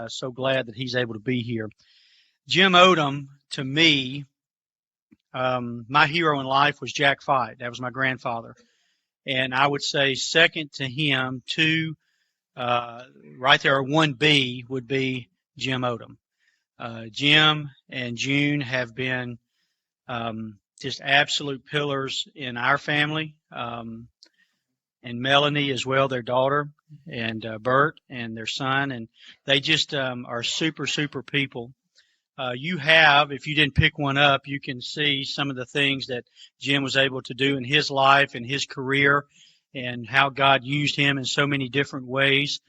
So glad that he's able to be here. Jim Odom, to me, my hero in life was Jack Fight. That was my grandfather. And I would say second to him, right there, 1B would be Jim Odom. Jim and June have been just absolute pillars in our family, and Melanie as well, their daughter, and Bert and their son, and they just are super, super people. If you didn't pick one up, you can see some of the things that Jim was able to do in his life and his career, and how God used him in so many different ways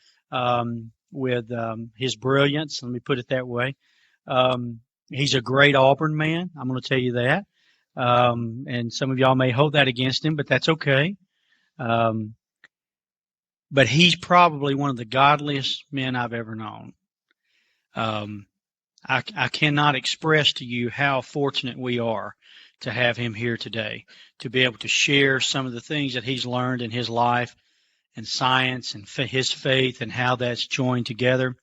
with his brilliance. Let me put it that way. He's a great Auburn man. I'm going to tell you that. And some of y'all may hold that against him, but that's okay. But he's probably one of the godliest men I've ever known. I cannot express to you how fortunate we are to have him here today, to be able to share some of the things that he's learned in his life and science and his faith and how that's joined together.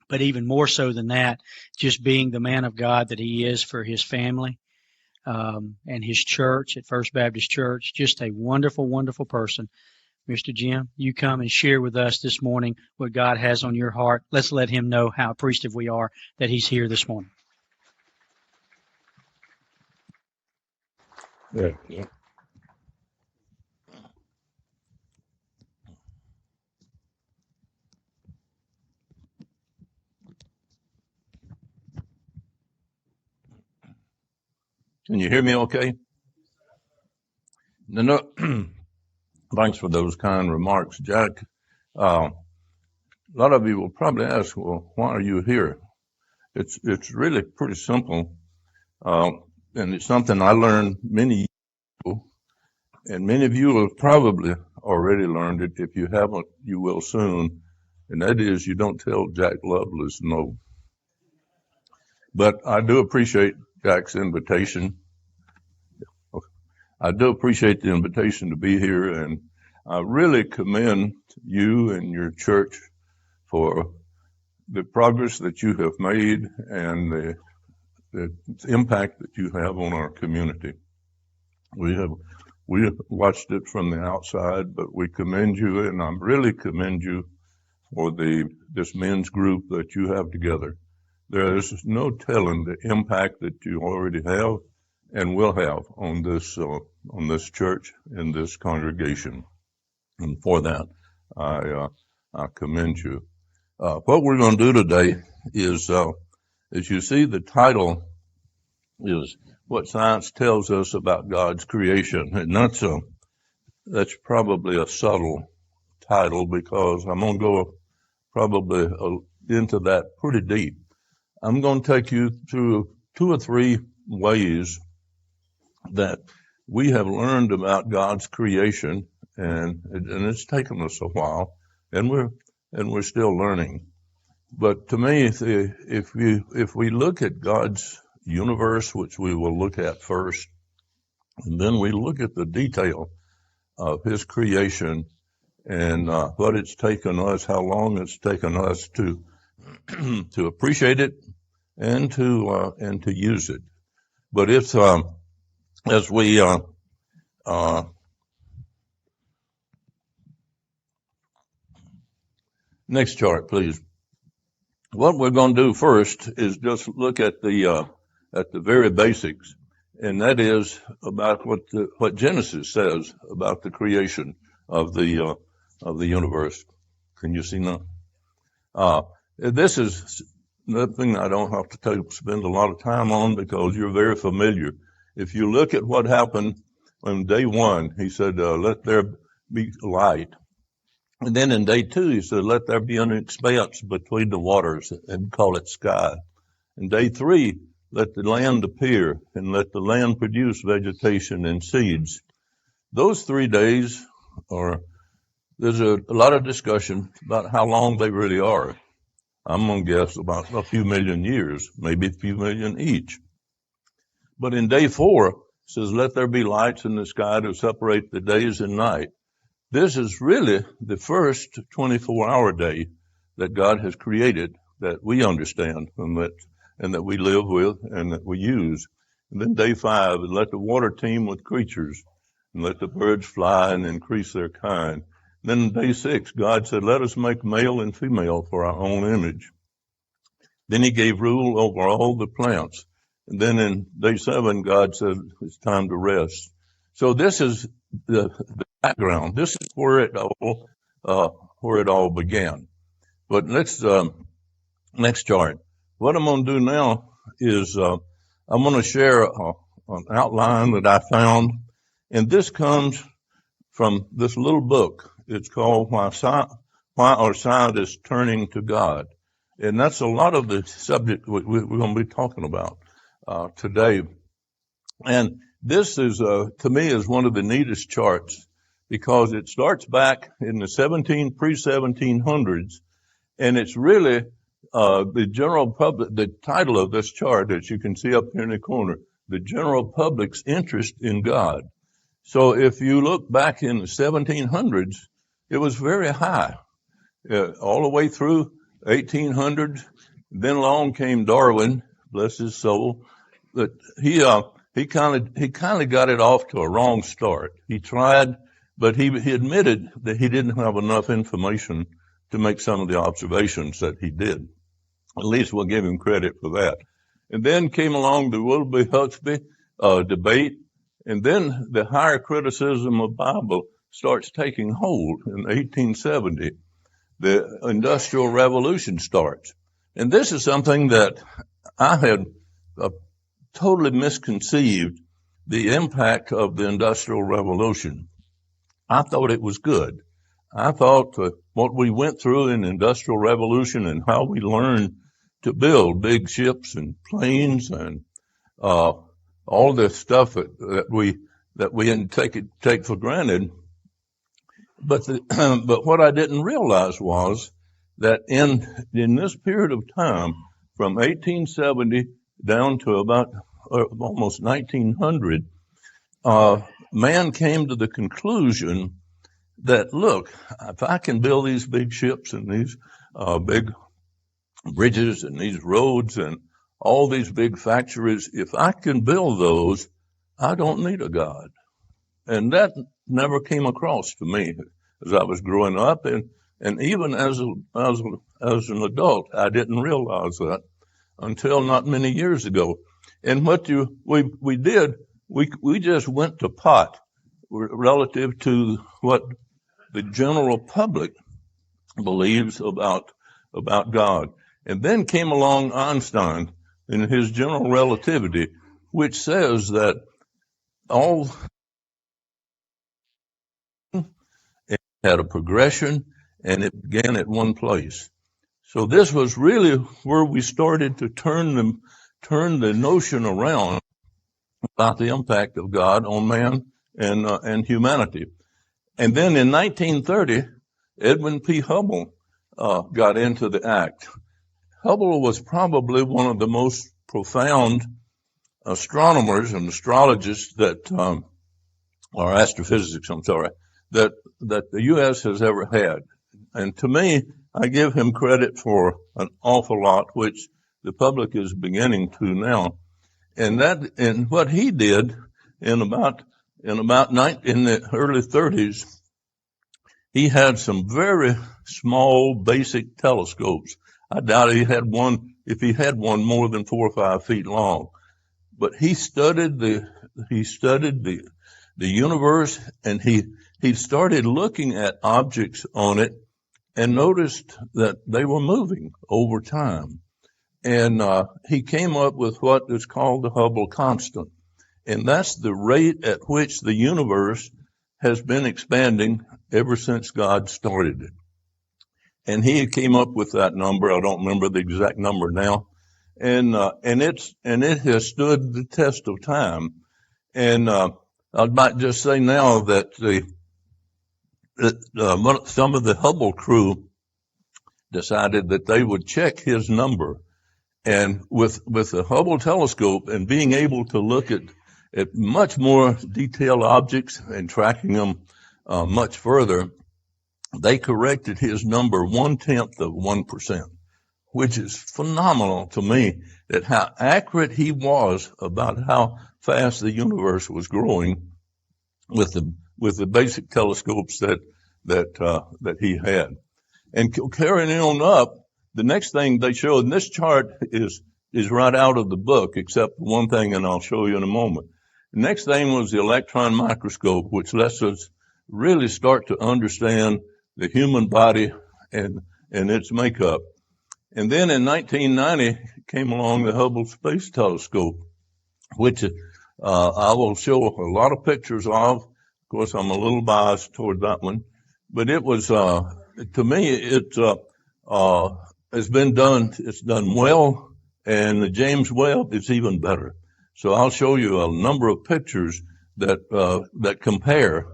But even more so than that, just being the man of God that he is for his family and his church at First Baptist Church. Just a wonderful, wonderful person. Mr. Jim, you come and share with us this morning what God has on your heart. Let's let him know how appreciative we are that he's here this morning. Yeah. Can you hear me okay? No, thanks for those kind remarks, Jack. A lot of you will probably ask, well, why are you here? It's really pretty simple. And it's something I learned many years ago, and many of you have probably already learned it. If you haven't, you will soon. And that is, you don't tell Jack Lovelace no. But I do appreciate Jack's invitation. I do appreciate the invitation to be here, and I really commend you and your church for the progress that you have made and the impact that you have on our community. We have watched it from the outside, but we commend you, and I really commend you for this men's group that you have together. There is no telling the impact that you already have and will have on this church and this congregation. And for that, I commend you. What we're going to do today is, as you see, the title is What Science Tells Us About God's Creation. And that's probably a subtle title, because I'm going to go probably into that pretty deep. I'm going to take you through 2 or 3 ways that we have learned about God's creation, and it's taken us a while, and we're still learning. But to me, if we look at God's universe, which we will look at first, and then we look at the detail of his creation and what it's taken us, how long it's taken us to to appreciate it and to use it. But if as we next chart, please. What we're going to do first is just look at the very basics, and that is about what Genesis says about the creation of the universe. Can you see now? This is nothing I don't have to spend a lot of time on, because you're very familiar. If you look at what happened on day 1, he said, let there be light. And then in day 2, he said, let there be an expanse between the waters, and call it sky. In day 3, let the land appear, and let the land produce vegetation and seeds. Those 3 days there's a lot of discussion about how long they really are. I'm going to guess about a few million years, maybe a few million each. But in day 4, it says, let there be lights in the sky to separate the days and night. This is really the first 24-hour day that God has created that we understand and that we live with and that we use. And then day 5, and let the water teem with creatures, and let the birds fly and increase their kind. Then day 6, God said, let us make male and female for our own image. Then he gave rule over all the plants. And then in day 7, God said, it's time to rest. So this is the background. This is where it all began. But let's, next chart. What I'm going to do now is, I'm going to share an outline that I found. And this comes from this little book. It's called Why Are Scientists Turning to God? And that's a lot of the subject we're going to be talking about today. And this is, to me, is one of the neatest charts because it starts back in the pre-1700s, and it's really the general public. The title of this chart, as you can see up here in the corner, the general public's interest in God. So if you look back in the 1700s, it was very high, all the way through 1800s. Then along came Darwin, bless his soul, but he kind of got it off to a wrong start. He tried, but he admitted that he didn't have enough information to make some of the observations that he did. At least we'll give him credit for that. And then came along the Willoughby-Huxley debate, and then the higher criticism of Bible starts taking hold in 1870. The Industrial Revolution starts. And this is something that I had totally misconceived the impact of the Industrial Revolution. I thought it was good. I thought what we went through in the Industrial Revolution and how we learned to build big ships and planes and all this stuff that we didn't take for granted. But what I didn't realize was that in this period of time, from 1870 down to about almost 1900, man came to the conclusion that, look, if I can build these big ships and these big bridges and these roads and all these big factories, if I can build those, I don't need a God. And that never came across to me as I was growing up, and even as an adult, I didn't realize that until not many years ago. And what we did, we just went to pot relative to what the general public believes about God. And then came along Einstein in his general relativity, which says that all had a progression and it began at one place. So this was really where we started to turn the notion around about the impact of God on man and humanity. And then in 1930, Edwin P. Hubble got into the act. Hubble was probably one of the most profound astronomers and astrologists or astrophysicists, that the U.S. has ever had. And to me, I give him credit for an awful lot, which the public is beginning to now. And what he did in the early 30s, he had some very small basic telescopes. I doubt if he had one more than 4 or 5 feet long. But he studied the universe, and he started looking at objects on it and noticed that they were moving over time. And he came up with what is called the Hubble constant. And that's the rate at which the universe has been expanding ever since God started it. And he came up with that number. I don't remember the exact number now. And it has stood the test of time. And I might just say now that some of the Hubble crew decided that they would check his number. And with the Hubble telescope and being able to look at much more detailed objects and tracking them much further, they corrected his number 1/10 of 1%. which is phenomenal to me, that how accurate he was about how fast the universe was growing with the basic telescopes that he had. And carrying on up, the next thing they showed, and this chart is right out of the book, except one thing, and I'll show you in a moment. The next thing was the electron microscope, which lets us really start to understand the human body and its makeup. And then in 1990 came along the Hubble Space Telescope, which I will show a lot of pictures of. Of course, I'm a little biased toward that one, but it was, to me, it's been done, it's done well, and the James Webb is even better. So I'll show you a number of pictures that compare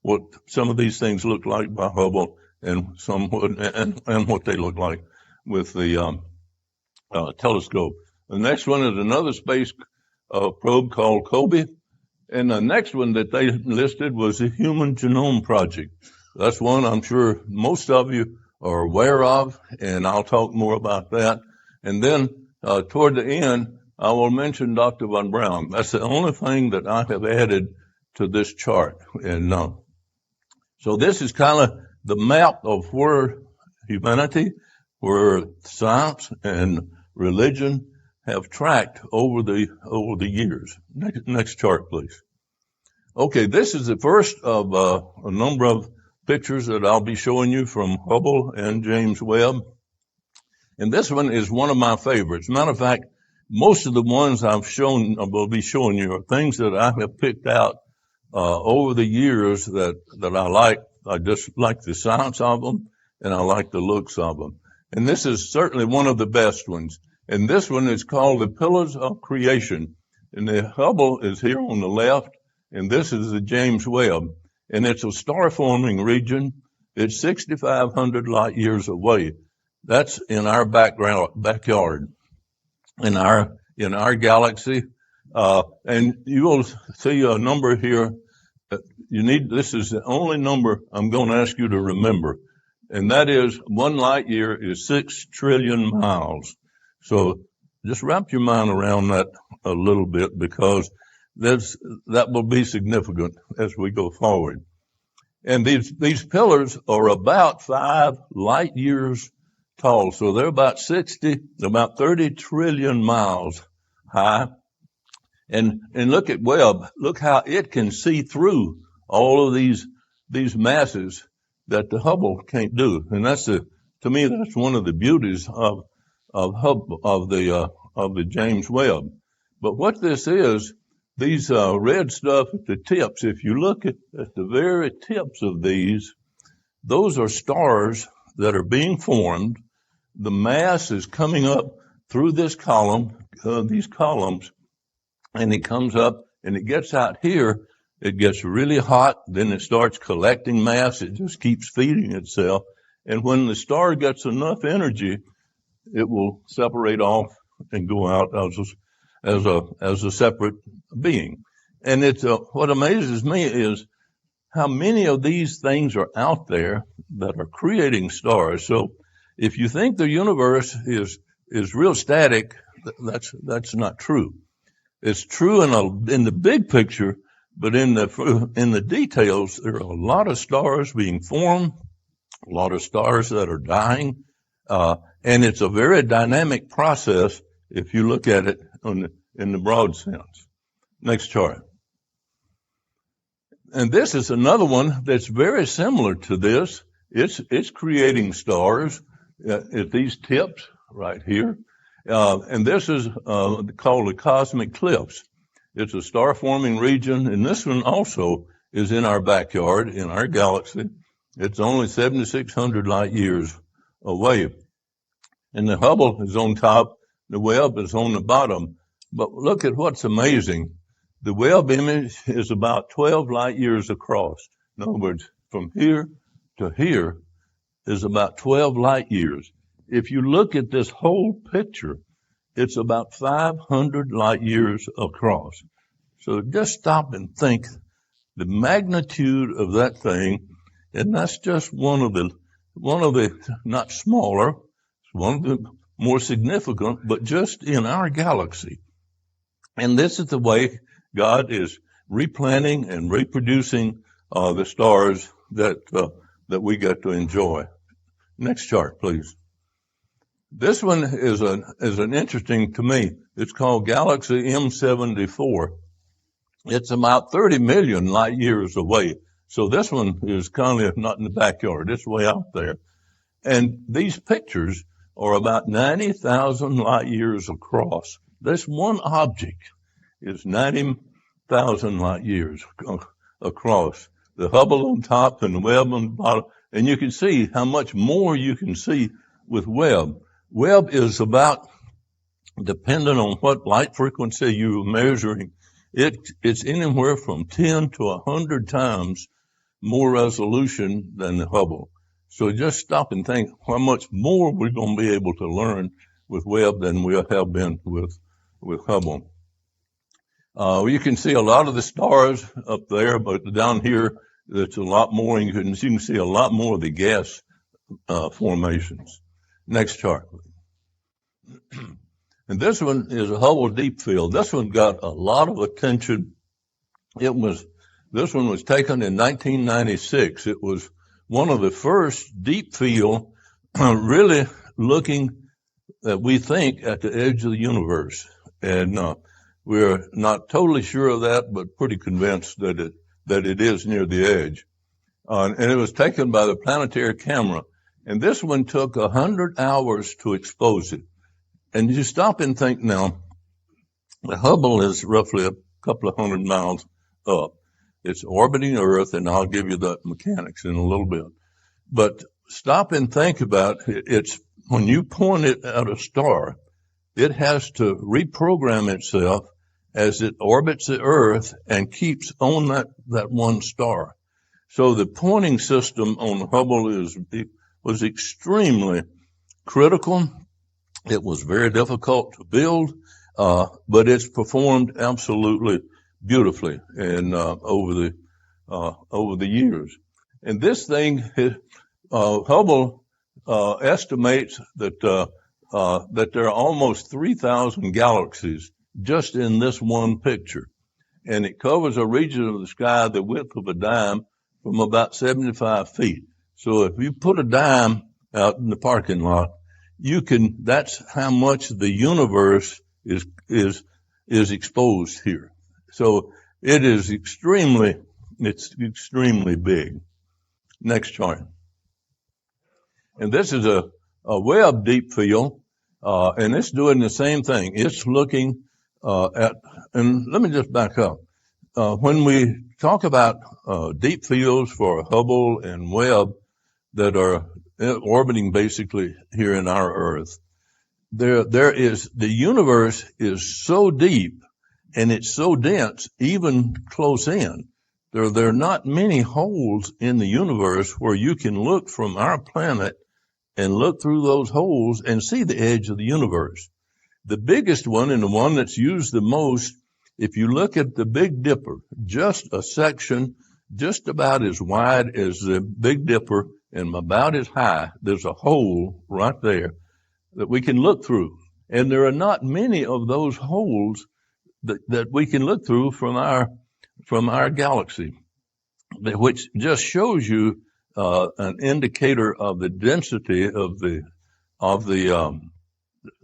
what some of these things look like by Hubble and what they look like with the telescope. The next one is another space probe called COBE, and the next one that they listed was the Human Genome Project. That's one I'm sure most of you are aware of, and I'll talk more about that. And then toward the end, I will mention Dr. Von Braun. That's the only thing that I have added to this chart. And so this is kind of the map of where humanity, where science and religion have tracked over the years. Next chart, please. Okay, this is the first of a number of pictures that I'll be showing you from Hubble and James Webb. And this one is one of my favorites. Matter of fact, most of the ones I will be showing you are things that I have picked out over the years that I like. I just like the science of them, and I like the looks of them. And this is certainly one of the best ones. And this one is called the Pillars of Creation. And the Hubble is here on the left, and this is the James Webb. And it's a star-forming region. It's 6,500 light years away. That's in our backyard, in our galaxy. And you will see a number here. This is the only number I'm going to ask you to remember. And that is 1 light year is 6 trillion miles. So just wrap your mind around that a little bit, because that will be significant as we go forward. And these pillars are about 5 light years tall. So they're about 30 trillion miles high. And look at Webb. Look how it can see through all of these masses that the Hubble can't do. And to me, that's one of the beauties of the James Webb. But what this is, these red stuff at the tips, if you look at the very tips of these, those are stars that are being formed. The mass is coming up through this column, these columns, and it comes up and it gets out here. It gets really hot, then it starts collecting mass. It just keeps feeding itself. And when the star gets enough energy, it will separate off and go out as a separate being. And what amazes me is how many of these things are out there that are creating stars. So if you think the universe is real static, that's not true. It's true in the big picture, but in the details, there are a lot of stars being formed, a lot of stars that are dying, and it's a very dynamic process if you look at it in the broad sense. Next chart. And this is another one that's very similar to this. It's creating stars at these tips right here. And this is called the cosmic cliffs. It's a star-forming region, and this one also is in our backyard, in our galaxy. It's only 7,600 light years away. And the Hubble is on top, the Webb is on the bottom. But look at what's amazing. The Webb image is about 12 light years across. In other words, from here to here is about 12 light years. If you look at this whole picture, it's about 500 light years across. So just stop and think the magnitude of that thing, and that's just one of the not smaller, it's one of the more significant, but just in our galaxy. And this is the way God is replanting and reproducing the stars that we get to enjoy. Next chart, please. This one is an interesting to me. It's called Galaxy M74. It's about 30 million light years away. So this one is kind of not in the backyard. It's way out there. And these pictures are about 90,000 light years across. This one object is 90,000 light years across. The Hubble on top and the Webb on the bottom. And you can see how much more you can see with Webb. Webb is about, depending on what light frequency you're measuring, it's anywhere from 10 to 100 times more resolution than the Hubble. So just stop and think how much more we're going to be able to learn with Webb than we have been with Hubble. You can see a lot of the stars up there, but down here, it's a lot more. You can see a lot more of the gas formations. Next chart. And this one is a Hubble Deep Field. This one got a lot of attention. This one was taken in 1996. It was one of the first deep field really looking, we think, at the edge of the universe. And we're not totally sure of that, but pretty convinced that it is near the edge. And it was taken by the planetary camera. And this one took 100 hours to expose it. And you stop and think now, the Hubble is roughly a couple of 100 miles up. It's orbiting Earth, and I'll give you the mechanics in a little bit. But stop and think about it. It's when you point it at a star, it has to reprogram itself as it orbits the Earth and keeps on that one star. So the pointing system on Hubble was extremely critical. It was very difficult to build, but it's performed absolutely beautifully and over the years. And this thing, Hubble estimates that there are almost 3,000 galaxies just in this one picture, and it covers a region of the sky the width of a dime from about 75 feet. So if you put a dime out in the parking lot, that's how much the universe is exposed here. So it is extremely big. Next chart. And this is a Webb deep field, and it's doing the same thing. It's looking and let me just back up. When we talk about deep fields for Hubble and Webb that are orbiting basically here in our Earth, the universe is so deep and it's so dense, even close in. There are not many holes in the universe where you can look from our planet and look through those holes and see the edge of the universe. The biggest one, and the one that's used the most, if you look at the Big Dipper, just a section just about as wide as the Big Dipper and about as high, there's a hole right there that we can look through. And there are not many of those holes that we can look through from our galaxy, which just shows you an indicator of the density of the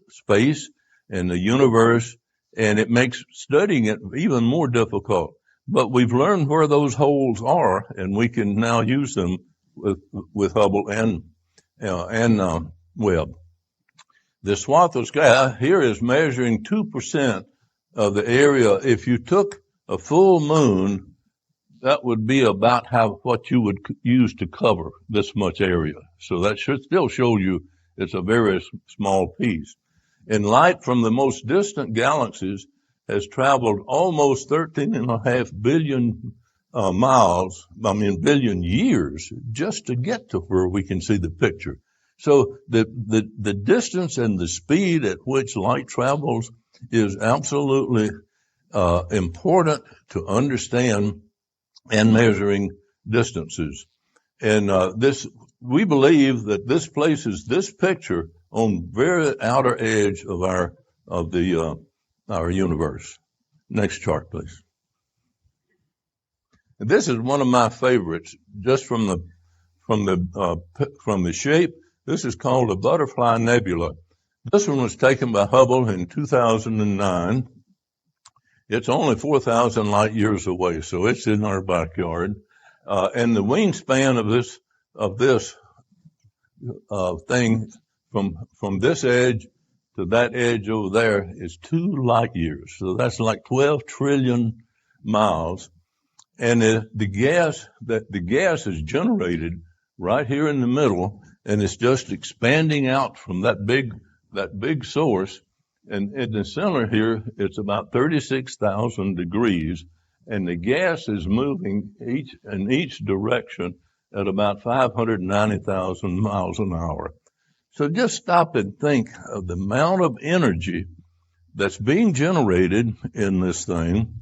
space and the universe, and it makes studying it even more difficult. But we've learned where those holes are, and we can now use them with Hubble and Webb. The swath of sky here is measuring 2% of the area. If you took a full moon, that would be about what you would use to cover this much area. So that should still show you it's a very small piece. And light from the most distant galaxies has traveled almost 13.5 billion billion years just to get to where we can see the picture. So the distance and the speed at which light travels is absolutely important to understand and measuring distances. And we believe that this places this picture on very outer edge of our universe. Next chart, please. And this is one of my favorites, just from the shape. This is called a butterfly nebula. This one was taken by Hubble in 2009. It's only 4,000 light years away, so it's in our backyard. And the wingspan of this thing from this edge to that edge over there is 2 light years. So that's like 12 trillion miles. And the gas is generated right here in the middle, and it's just expanding out from that big source. And in the center here, it's about 36,000 degrees, and the gas is moving in each direction at about 590,000 miles an hour. So just stop and think of the amount of energy that's being generated in this thing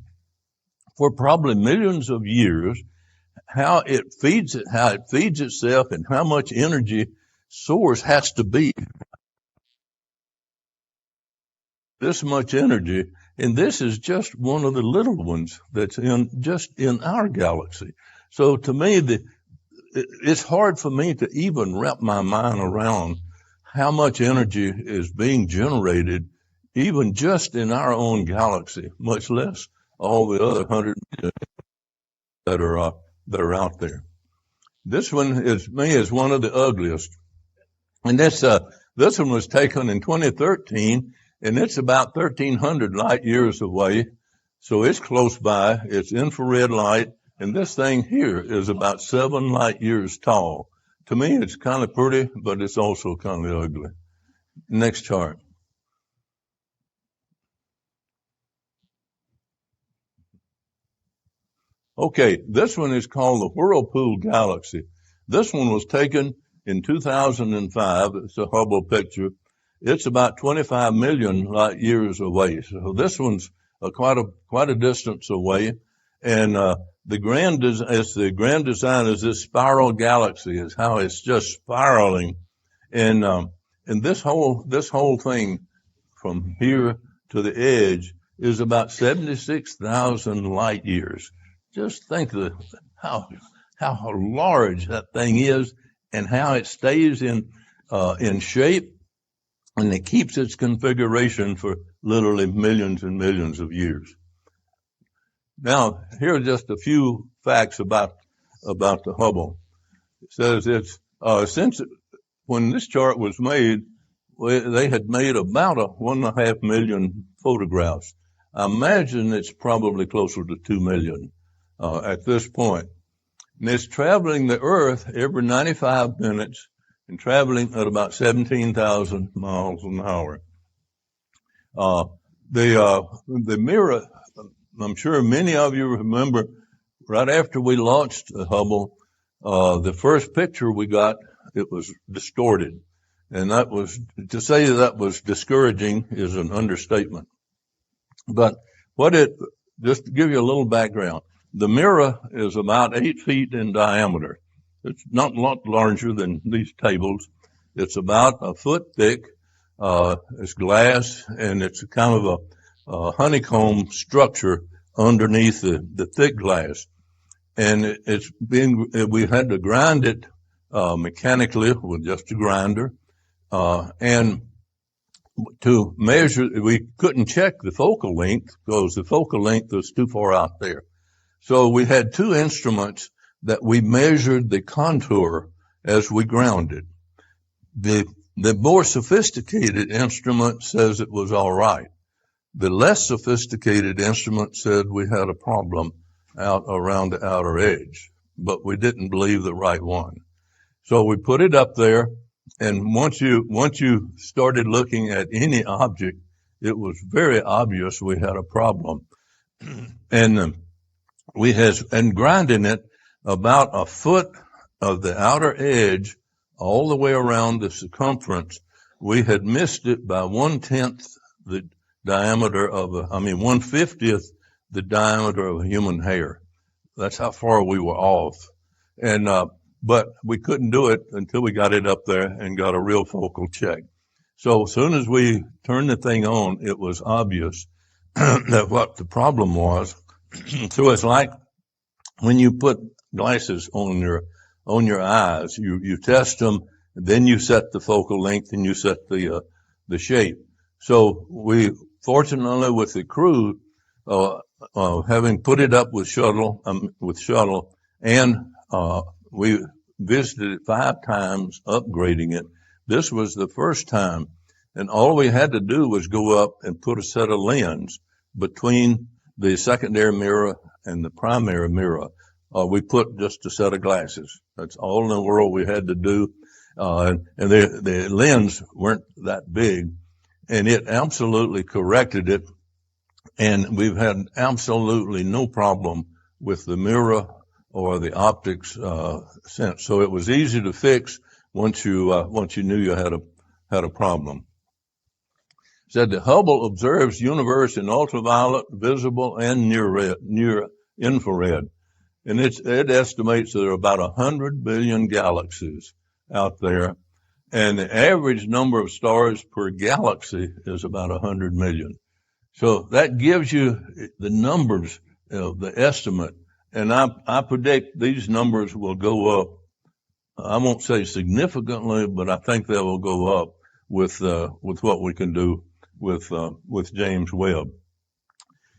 for probably millions of years, how it feeds itself, and how much energy source has to be this much energy. And this is just one of the little ones that's in our galaxy. So to me, it's hard for me to even wrap my mind around how much energy is being generated, even just in our own galaxy, much less all the other 100 million that are out there. This one is one of the ugliest. And this one was taken in 2013, and it's about 1,300 light years away. So it's close by. It's infrared light. And this thing here is about 7 light years tall. To me, it's kind of pretty, but it's also kind of ugly. Next chart. Okay, this one is called the Whirlpool Galaxy. This one was taken in 2005. It's a Hubble picture. It's about 25 million light years away. So this one's quite a distance away. And the grand design is this spiral galaxy, is how it's just spiraling. And this whole thing from here to the edge is about 76,000 light years. Just think of how large that thing is, and how it stays in shape, and it keeps its configuration for literally millions and millions of years. Now, here are just a few facts about the Hubble. It says when this chart was made, they had made about 1.5 million photographs. I imagine it's probably closer to 2 million at this point. And it's traveling the Earth every 95 minutes and traveling at about 17,000 miles an hour. The mirror, I'm sure many of you remember, right after we launched Hubble, the first picture we got, it was distorted. And to say that was discouraging is an understatement. But just to give you a little background, the mirror is about 8 feet in diameter. It's not a lot larger than these tables. It's about 1 foot thick. It's glass, and it's kind of a honeycomb structure underneath the thick glass. And we had to grind it mechanically with just a grinder. And to measure, we couldn't check the focal length because the focal length was too far out there. So we had 2 instruments that we measured the contour as we ground it. The more sophisticated instrument says it was all right. The less sophisticated instrument said we had a problem out around the outer edge, but we didn't believe the right one. So we put it up there, and once you started looking at any object, it was very obvious we had a problem. And grinding it about 1 foot of the outer edge all the way around the circumference, we had missed it by 1/10 the diameter of 1/50th the diameter of a human hair. That's how far we were off. And but we couldn't do it until we got it up there and got a real focal check. So as soon as we turned the thing on, it was obvious that what the problem was. So it's like when you put glasses on your eyes, you test them, then you set the focal length and you set the shape. So we fortunately with the crew, having put it up with shuttle, and we visited it 5 times, upgrading it. This was the first time, and all we had to do was go up and put a set of lens between the secondary mirror and the primary mirror. We put just a set of glasses. That's all in the world we had to do. And the lens weren't that big, and it absolutely corrected it. And we've had absolutely no problem with the mirror or the optics since. So it was easy to fix once you knew you had a problem. It said the Hubble observes universe in ultraviolet, visible, and near infrared. And it estimates there are about 100 billion galaxies out there, and the average number of stars per galaxy is about 100 million. So that gives you the numbers, the estimate, and I predict these numbers will go up. I won't say significantly, but I think they will go up with what we can do with James Webb.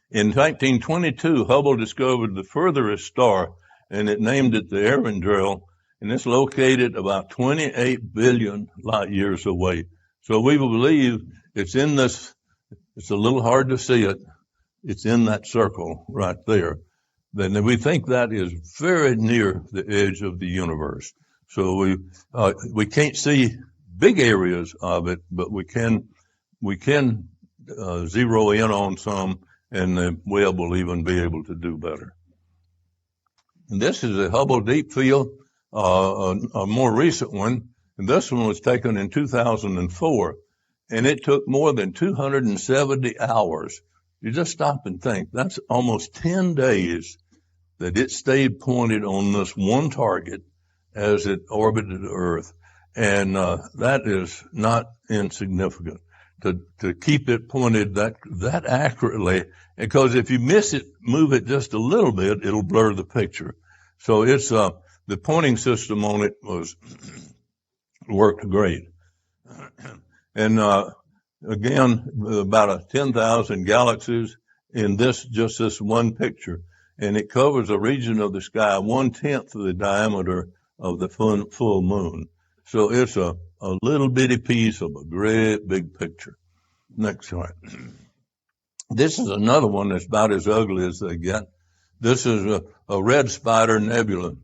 In 1922, Hubble discovered the furthest star, and it named it the Earendrille, and it's located about 28 billion light years away. So we believe it's in this. It's a little hard to see it. It's in that circle right there. Then we think that is very near the edge of the universe. So we can't see big areas of it, but we can zero in on some, and the Webb will even be able to do better. And this is a Hubble Deep Field, a more recent one, and this one was taken in 2004, and it took more than 270 hours. You just stop and think, that's almost 10 days that it stayed pointed on this one target as it orbited Earth, and that is not insignificant. To keep it pointed that accurately, because if you miss it, move it just a little bit, it'll blur the picture. So it's the pointing system on it worked great. And again, about 10,000 galaxies in this one picture, and it covers a region of the sky 1/10 of the diameter of the full moon. So it's a little bitty piece of a great big picture. Next slide. This is another one that's about as ugly as they get. This is a red spider nebula.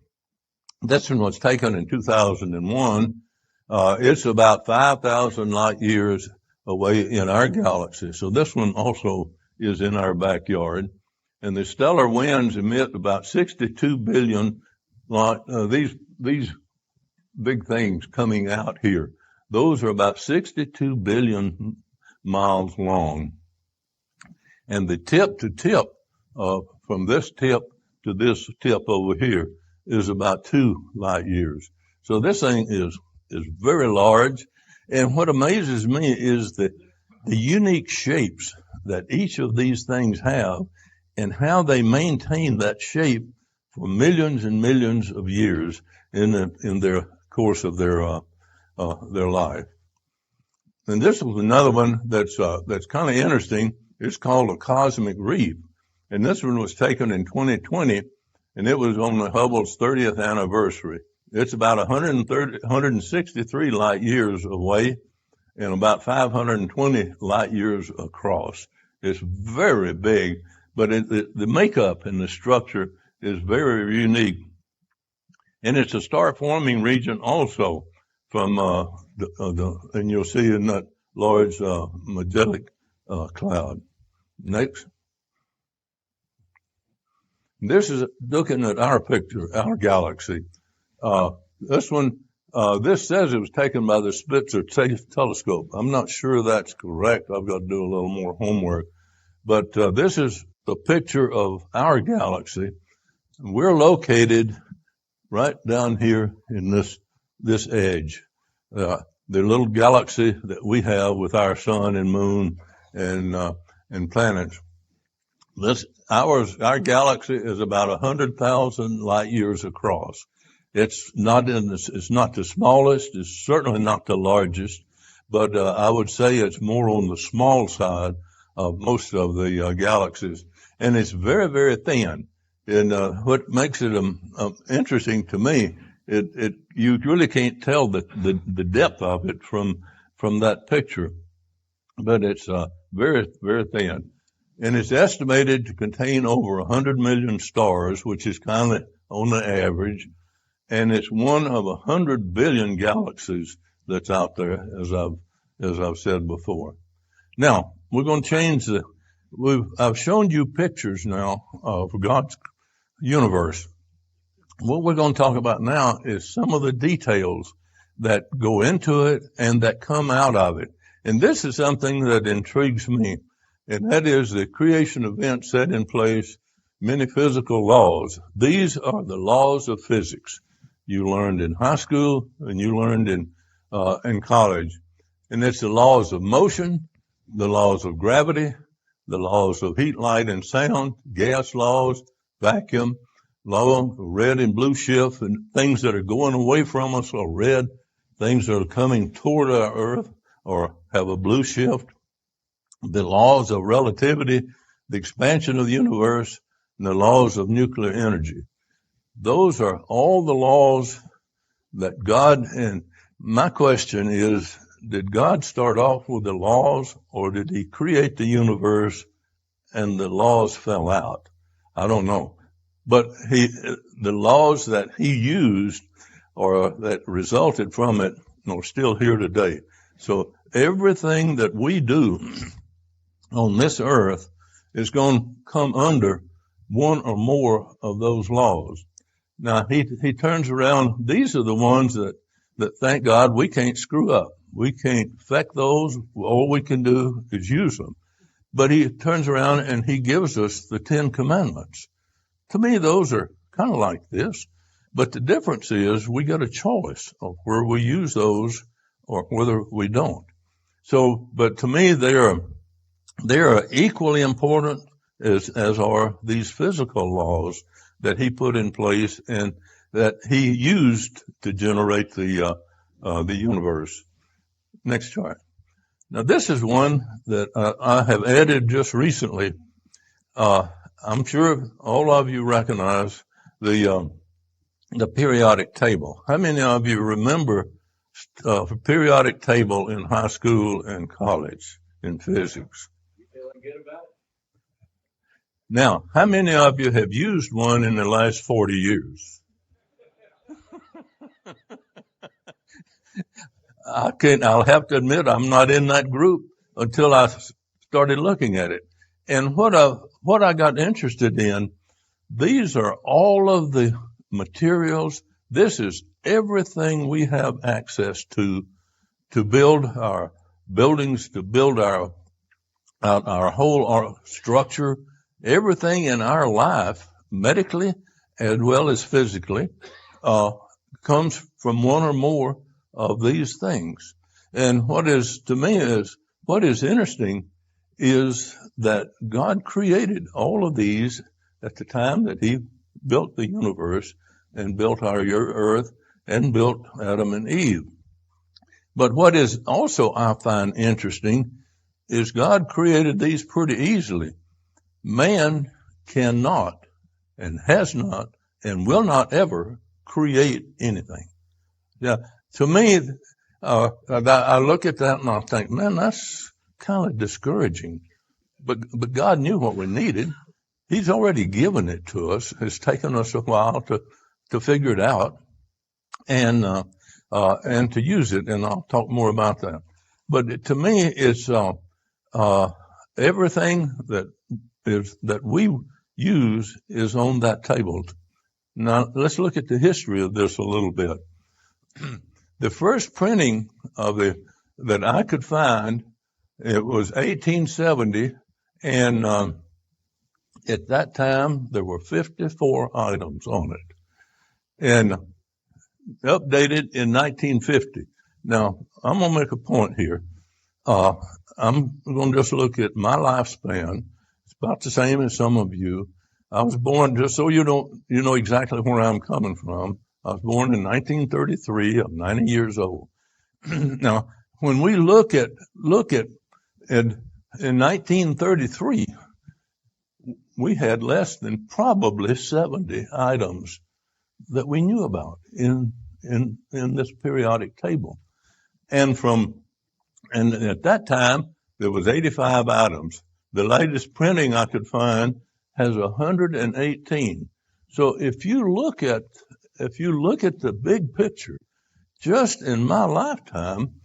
This one was taken in 2001. It's about 5,000 light years away in our galaxy. So this one also is in our backyard. And the stellar winds emit about 62 billion these big things coming out here. Those are about 62 billion miles long. And the tip to tip, from this tip to this tip over here, is about 2 light years. So this thing is very large. And what amazes me is the unique shapes that each of these things have and how they maintain that shape for millions and millions of years in their course of their life. And this was another one that's kind of interesting. It's called a cosmic reef. And this one was taken in 2020, and it was on the Hubble's 30th anniversary. It's about 163 light years away and about 520 light years across. It's very big, but the makeup and the structure is very unique. And it's a star-forming region also from and you'll see in that large magnetic cloud. Next. This is looking at our picture, our galaxy. This one, this says it was taken by the Spitzer telescope. I'm not sure that's correct. I've got to do a little more homework. But this is the picture of our galaxy. We're located right down here in this edge. the little galaxy that we have with our sun and moon and planets. Our galaxy is about 100,000 light years across. It's not the smallest. It's certainly not the largest, but I would say it's more on the small side of most of the galaxies, and it's very, very thin. And what makes it interesting to me, you really can't tell the depth of it from that picture, but it's very, very thin. And it's estimated to contain over 100 million stars, which is kind of on the average. And it's one of 100 billion galaxies that's out there, as I've said before. Now, we're going to change I've shown you pictures now of God's universe. What we're going to talk about now is some of the details that go into it and that come out of it. And this is something that intrigues me. And that is the creation event set in place, many physical laws. These are the laws of physics you learned in high school and you learned in college. And it's the laws of motion, the laws of gravity, the laws of heat, light, and sound, gas laws, vacuum, law of red and blue shift, and things that are going away from us are red, things that are coming toward our earth or have a blue shift. The laws of relativity, the expansion of the universe, and the laws of nuclear energy. Those are all the laws that God, and my question is, did God start off with the laws, or did he create the universe and the laws fell out? I don't know. But the laws that he used or that resulted from it are still here today. So everything that we do on this earth is going to come under one or more of those laws. Now, he turns around. These are the ones that thank God we can't screw up. We can't affect those. All we can do is use them. But he turns around and he gives us the 10 Commandments. To me, those are kind of like this. But the difference is we got a choice of where we use those or whether we don't. So, but to me, they are equally important as are these physical laws that he put in place and that he used to generate the universe. Next chart. Now, this is one that I have added just recently. I'm sure all of you recognize the periodic table. How many of you remember the periodic table in high school and college in physics? You feeling good about it? Now, how many of you have used one in the last 40 years? I'll have to admit I'm not in that group until I started looking at it. And what I got interested in, these are all of the materials. This is everything we have access to build our buildings, to build our whole structure. Everything in our life, medically as well as physically, comes from one or more of these things. And what is interesting is that God created all of these at the time that he built the universe and built our earth and built Adam and Eve. But what is also I find interesting is God created these pretty easily. Man cannot and has not and will not ever create anything. Yeah, to me, I look at that and I think, man, that's kind of discouraging. But God knew what we needed. He's already given it to us. It's taken us a while to figure it out and to use it. And I'll talk more about that. But to me, it's everything that we use is on that table. Now, let's look at the history of this a little bit. The first printing that I could find, it was 1870, and at that time there were 54 items on it, and updated in 1950. Now, I'm going to make a point here. I'm going to just look at my lifespan. It's about the same as some of you. I was born, just so you know exactly where I'm coming from. I was born in 1933. I'm 90 years old. Now, when we look at in 1933, we had less than probably 70 items that we knew about in this periodic table. And at that time, there was 85 items. The latest printing I could find has 118. So if you look at the big picture, just in my lifetime,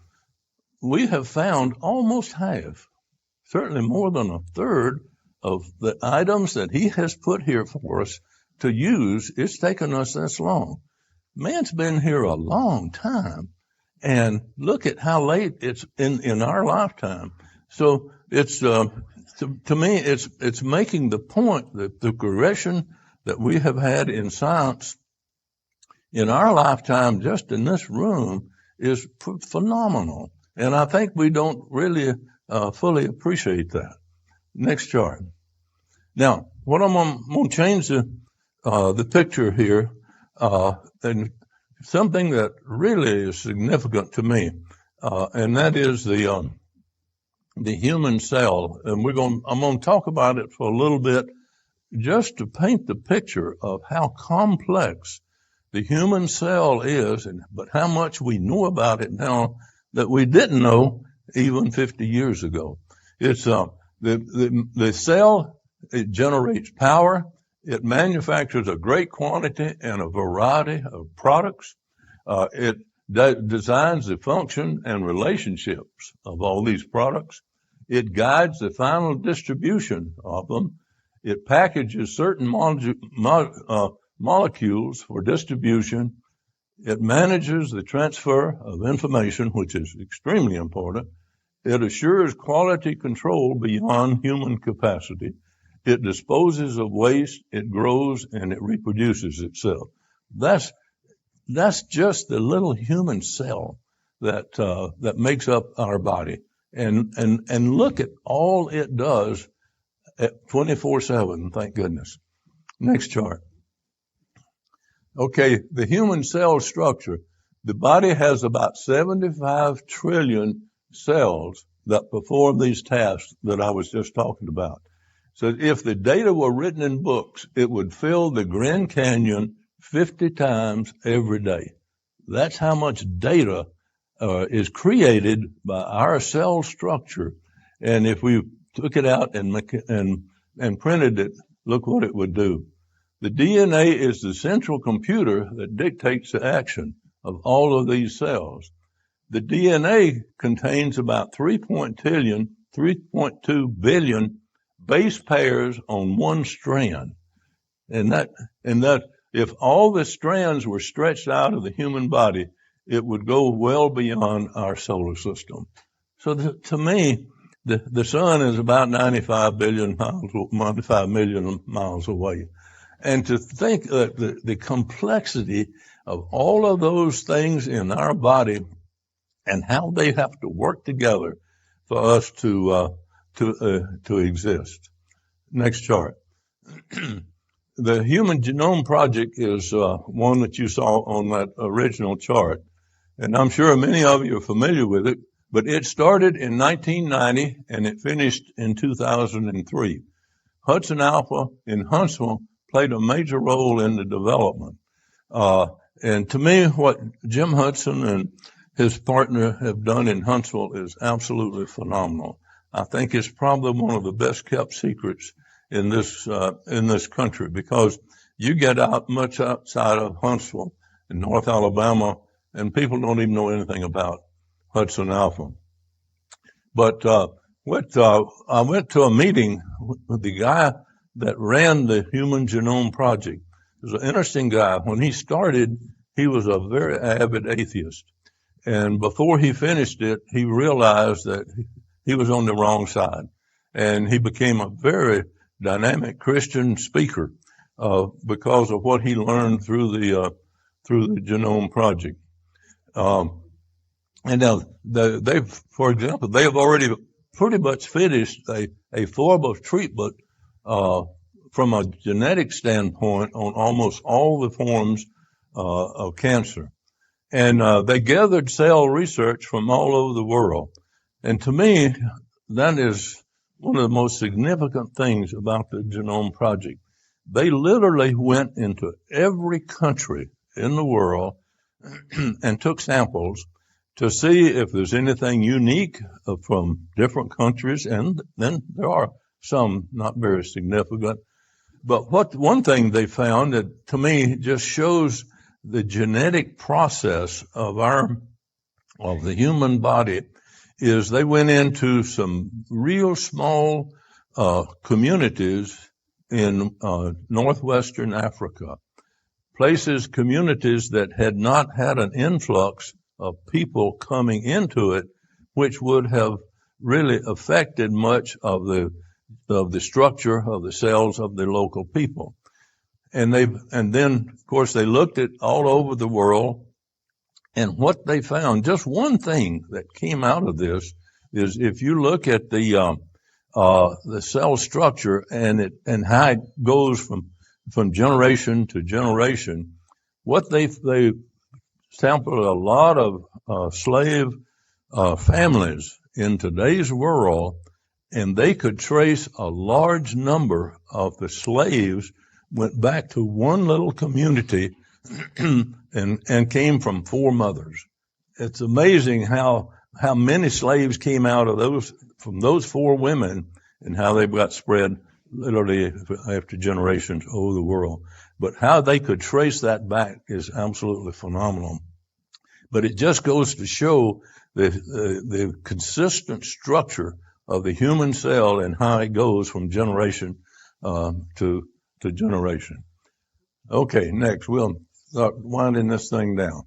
we have found almost half, certainly more than a third of the items that he has put here for us to use. It's taken us this long. Man's been here a long time, and look at how late it's in our lifetime. So it's to me, it's making the point that the progression that we have had in science in our lifetime, just in this room, is phenomenal. And I think we don't really fully appreciate that. Next chart. Now, what I'm going to change the picture here, and something that really is significant to me, and that is the human cell. And I'm going to talk about it for a little bit, just to paint the picture of how complex the human cell is, but how much we know about it now that we didn't know even 50 years ago. It's the cell. It generates power. It manufactures a great quantity and a variety of products. It designs the function and relationships of all these products. It guides the final distribution of them. It packages certain molecules for distribution. It manages the transfer of information, which is extremely important. It assures quality control beyond human capacity. It disposes of waste, it grows, and it reproduces itself. That's just the little human cell that makes up our body. And look at all it does at 24/7, thank goodness. Next chart. Okay, the human cell structure. The body has about 75 trillion cells that perform these tasks that I was just talking about. So if the data were written in books, it would fill the Grand Canyon 50 times every day. That's how much data is created by our cell structure. And if we took it out and printed it, look what it would do. The DNA is the central computer that dictates the action of all of these cells. The DNA contains about 3.2 billion base pairs on one strand. And that if all the strands were stretched out of the human body, it would go well beyond our solar system. So to me, the sun is about 95 million miles away. And to think that the complexity of all of those things in our body and how they have to work together for us to exist. Next chart. The Human Genome Project is one that you saw on that original chart, and I'm sure many of you are familiar with it, but it started in 1990 and it finished in 2003. Hudson Alpha in Huntsville played a major role in the development. And to me, what Jim Hudson and his partner have done in Huntsville is absolutely phenomenal. I think it's probably one of the best kept secrets in this country, because you get out much outside of Huntsville in North Alabama and people don't even know anything about Hudson Alpha. But I went to a meeting with the guy that ran the Human Genome Project. He was an interesting guy. When he started, he was a very avid atheist. And before he finished it, he realized that he was on the wrong side. And he became a very dynamic Christian speaker because of what he learned through the Genome Project. for example, they have already pretty much finished a form of treatment from a genetic standpoint on almost all the forms of cancer. And they gathered cell research from all over the world. And to me, that is one of the most significant things about the Genome Project. They literally went into every country in the world and took samples to see if there's anything unique from different countries, and then there are some not very significant. But one thing they found that to me just shows the genetic process of the human body is they went into some real small communities in northwestern Africa, communities that had not had an influx of people coming into it, which would have really affected much of the structure of the cells of the local people. And then of course they looked at all over the world, and what they found, just one thing that came out of this is if you look at the cell structure and how it goes from generation to generation, what they sampled a lot of slave families in today's world, and they could trace a large number of the slaves went back to one little community and came from 4 mothers. It's amazing how many slaves came out of from those 4 women and how they got spread literally after generations over the world. But how they could trace that back is absolutely phenomenal. But it just goes to show the consistent structure of the human cell and how it goes from generation to generation. Okay, next we'll start winding this thing down.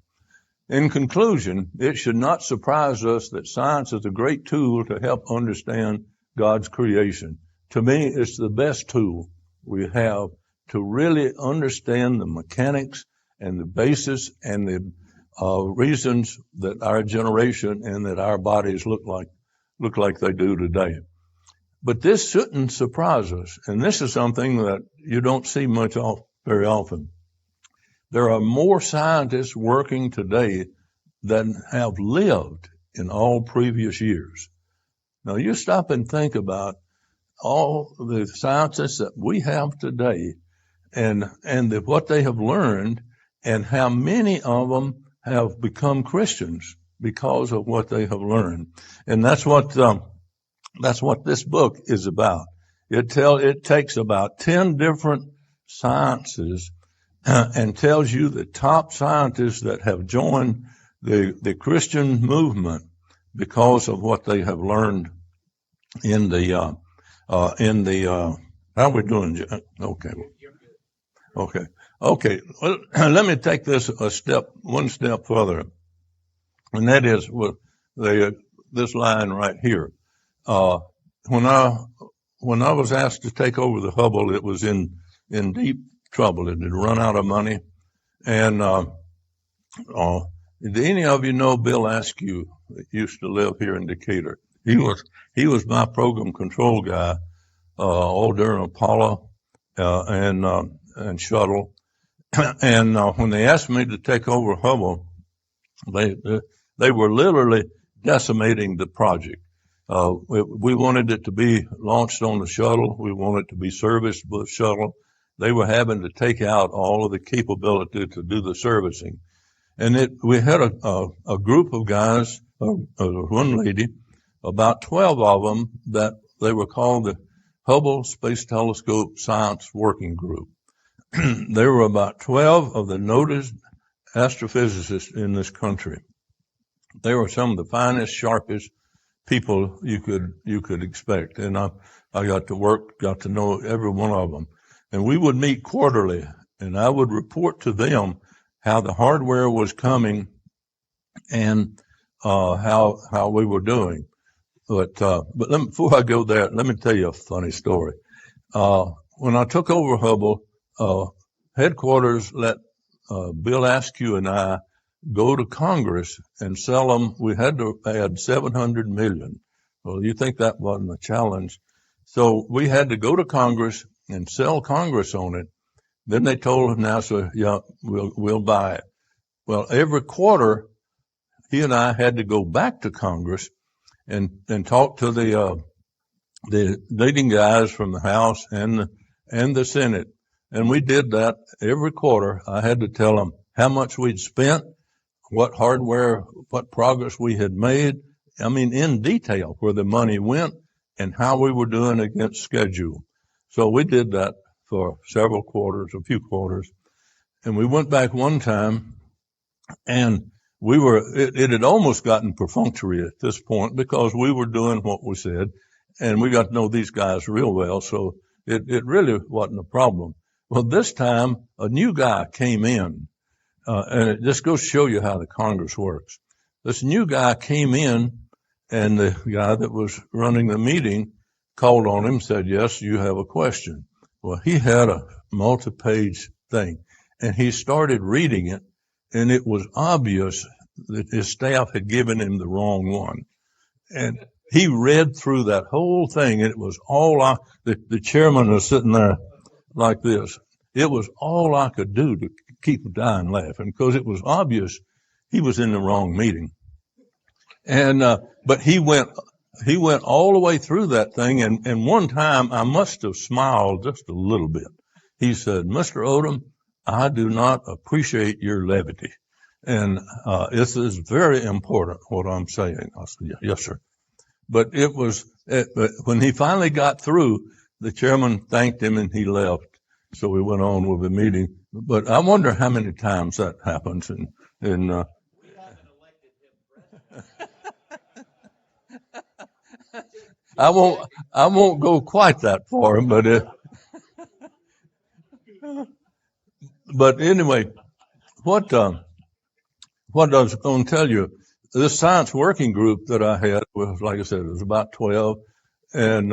In conclusion, it should not surprise us that science is a great tool to help understand God's creation. To me, it's the best tool we have to really understand the mechanics and the basis and the reasons that our generation and that our bodies look like they do today. But this shouldn't surprise us, and this is something that you don't see much of very often. There are more scientists working today than have lived in all previous years. Now, you stop and think about all the scientists that we have today and what they have learned and how many of them have become Christians because of what they have learned. And that's what this book is about. It takes about 10 different sciences and tells you the top scientists that have joined the Christian movement because of what they have learned in the how we doing? Okay. Well, let me take this one step further, and that is with this line right here. When I was asked to take over the Hubble, it was in deep trouble. It had run out of money, and did any of you know Bill Askew that used to live here in Decatur? He was my program control guy all during Apollo and Shuttle. And when they asked me to take over Hubble, they were literally decimating the project. We wanted it to be launched on the shuttle. We wanted it to be serviced by the shuttle. They were having to take out all of the capability to do the servicing. And we had a group of guys, one lady, about 12 of them, that they were called the Hubble Space Telescope Science Working Group. There were about 12 of the noted astrophysicists in this country. They were some of the finest, sharpest people you could expect. And I got to know every one of them. And we would meet quarterly, and I would report to them how the hardware was coming and how we were doing. But before I go there, let me tell you a funny story. When I took over Hubble, headquarters let Bill Askew and I go to Congress and sell them. We had to add 700 million. Well, you think that wasn't a challenge? So we had to go to Congress and sell Congress on it. Then they told NASA, yeah, we'll buy it. Well, every quarter, he and I had to go back to Congress and talk to the leading guys from the House and the Senate. And we did that every quarter. I had to tell them how much we'd spent, what hardware, what progress we had made. I mean, in detail, where the money went and how we were doing against schedule. So we did that for several quarters, a few quarters. And we went back one time, and it had almost gotten perfunctory at this point because we were doing what we said, and we got to know these guys real well, so it really wasn't a problem. Well, this time, a new guy came in, and it just goes to show you how the Congress works. This new guy came in, and the guy that was running the meeting called on him, said, yes, you have a question. Well, he had a multi-page thing, and he started reading it, and it was obvious that his staff had given him the wrong one. And he read through that whole thing, and it was all the chairman was sitting there like this. It was all I could do to keep dying laughing, because it was obvious he was in the wrong meeting. And but he went all the way through that thing, and one time I must have smiled just a little bit. He said, Mr. Odom, I do not appreciate your levity. And this is very important, what I'm saying. I said, yes, sir. But but when he finally got through, the chairman thanked him and he left. So we went on with the meeting. But I wonder how many times that happens. And we haven't elected him president. I won't go quite that far, but anyway, what I was going to tell you, this science working group that I had was, like I said, it was about 12. And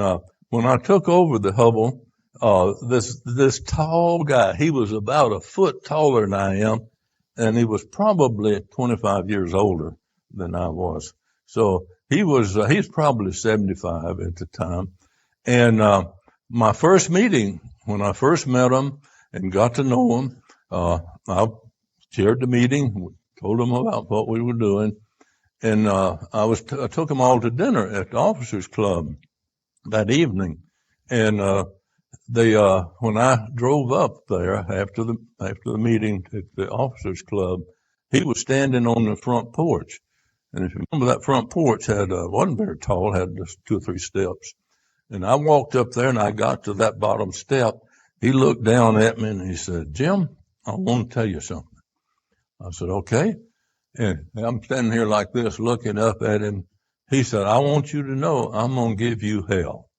when I took over the Hubble, this tall guy, he was about a foot taller than I am, and he was probably 25 years older than I was. So he's probably 75 at the time. And my first meeting, when I first met him and got to know him, I chaired the meeting, told him about what we were doing, and I took them all to dinner at the officers' club that evening. And when I drove up there after the meeting at the officers' club, he was standing on the front porch. And if you remember, that front porch wasn't very tall, had just 2 or 3 steps. And I walked up there and I got to that bottom step. He looked down at me and he said, Jim, I want to tell you something. I said, okay. And I'm standing here like this looking up at him. He said, I want you to know I'm going to give you hell.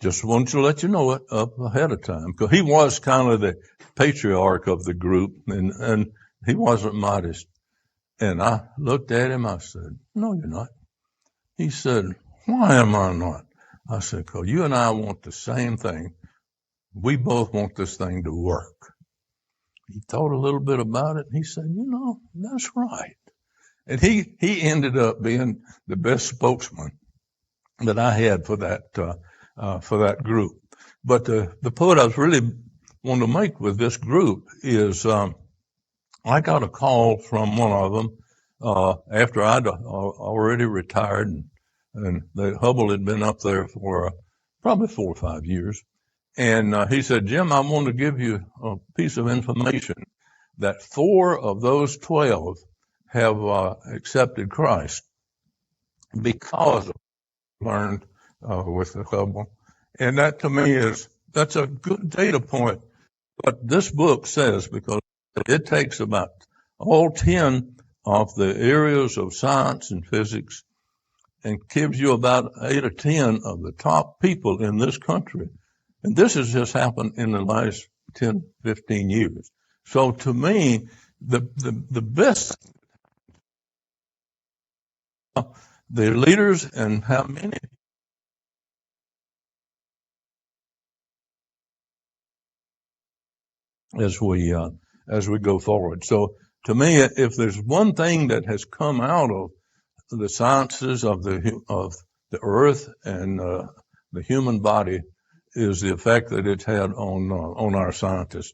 Just wanted to let you know it up ahead of time. Because he was kind of the patriarch of the group, and he wasn't modest. And I looked at him. I said, no, you're not. He said, why am I not? I said, because you and I want the same thing. We both want this thing to work. He thought a little bit about it. And he said, that's right. And he ended up being the best spokesman that I had for that group. But the point I was really wanting to make with this group is I got a call from one of them after I'd already retired, and the Hubble had been up there for probably 4 or 5 years. And he said, Jim, I want to give you a piece of information that 4 of those 12 have accepted Christ because of what I learned with the Hubble. And that to me that's a good data point. But this book says, because it takes about all 10 of the areas of science and physics and gives you about 8 or 10 of the top people in this country. And this has just happened in the last 10, 15 years. So to me, the best, the leaders and how many as we go forward. So to me, if there's one thing that has come out of the sciences of the earth and the human body, is the effect that it's had on our scientists.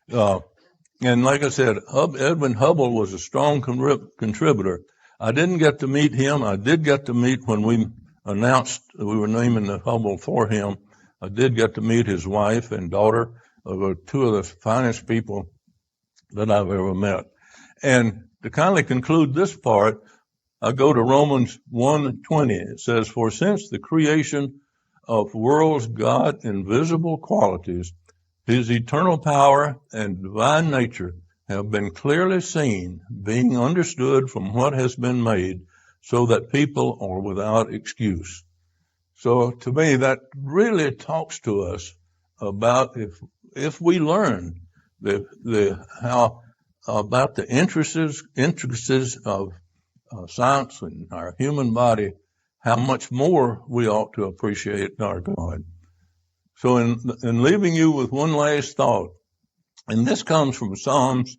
And like I said, Edwin Hubble was a strong contributor. I didn't get to meet him. I did get to meet when we announced that we were naming the Hubble for him. I did get to meet his wife and daughter, two of the finest people that I've ever met. And to kindly conclude this part, I go to Romans 1:20. It says, "For since the creation of worlds, God's invisible qualities, his eternal power and divine nature have been clearly seen, being understood from what has been made, so that people are without excuse." So to me, that really talks to us about if we learn how about the intricacies of science and our human body, how much more we ought to appreciate our God. So in leaving you with one last thought, and this comes from Psalms,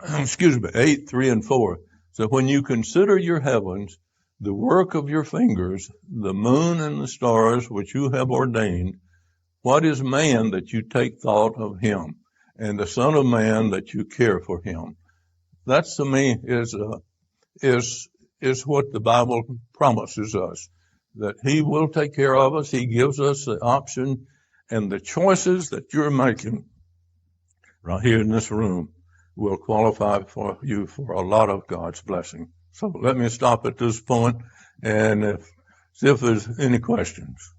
8, 3, and 4. So when you consider your heavens, the work of your fingers, the moon and the stars which you have ordained, what is man that you take thought of him, and the Son of Man that you care for him? That to me is what the Bible promises us, that he will take care of us. He gives us the option, and the choices that you're making right here in this room will qualify for you for a lot of God's blessing. So let me stop at this point and see if there's any questions.